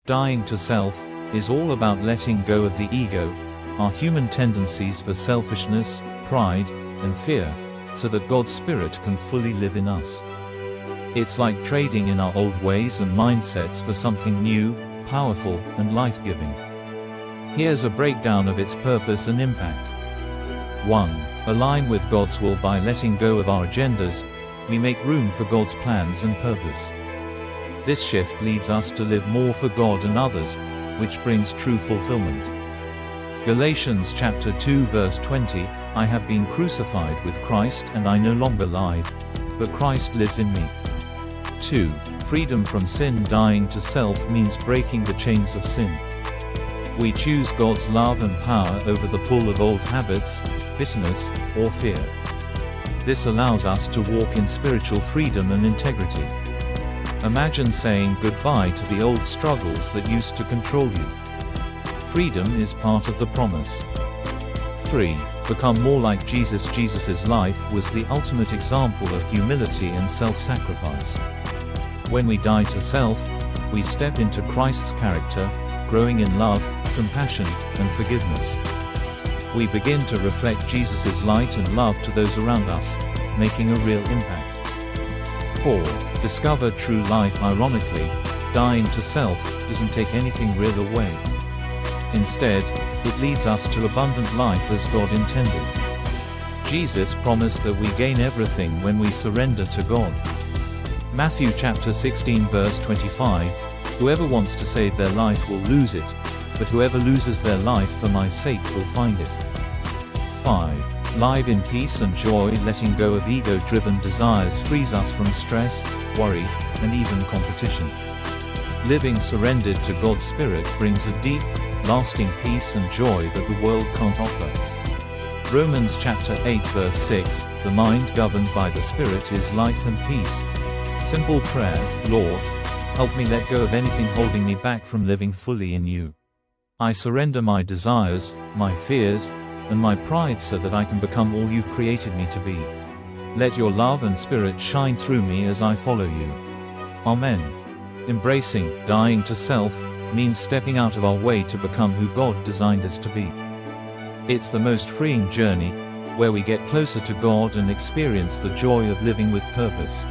Dying to self is all about letting go of the ego, our human tendencies for selfishness, pride, and fear, so that God's Spirit can fully live in us. It's like trading in our old ways and mindsets for something new, powerful, and life-giving. Here's a breakdown of its purpose and impact. 1. Align with God's will. By letting go of our agendas, we make room for God's plans and purpose. This shift leads us to live more for God and others, which brings true fulfillment. Galatians chapter 2 verse 20, I have been crucified with Christ, and I no longer live, but Christ lives in me. 2. Freedom from sin. Dying to self means breaking the chains of sin. We choose God's love and power over the pull of old habits, bitterness, or fear. This allows us to walk in spiritual freedom and integrity. Imagine saying goodbye to the old struggles that used to control you. Freedom is part of the promise. 3. Become more like Jesus. Jesus' life was the ultimate example of humility and self-sacrifice. When we die to self, we step into Christ's character, growing in love, compassion, and forgiveness. We begin to reflect Jesus' light and love to those around us, making a real impact. 4. Discover true life. Ironically, dying to self doesn't take anything real away. Instead, it leads us to abundant life as God intended. Jesus promised that we gain everything when we surrender to God. Matthew chapter 16 verse 25, whoever wants to save their life will lose it, but whoever loses their life for my sake will find it. 5. Live in peace and joy. Letting go of ego-driven desires frees us from stress, worry, and even competition. Living surrendered to God's Spirit brings a deep, lasting peace and joy that the world can't offer. Romans chapter 8 verse 6, the mind governed by the Spirit is life and peace. Simple prayer, Lord, help me let go of anything holding me back from living fully in you. I surrender my desires, my fears, and my pride so that I can become all you've created me to be. Let your love and Spirit shine through me as I follow you. Amen. Embracing, dying to self, means stepping out of our way to become who God designed us to be. It's the most freeing journey, where we get closer to God and experience the joy of living with purpose.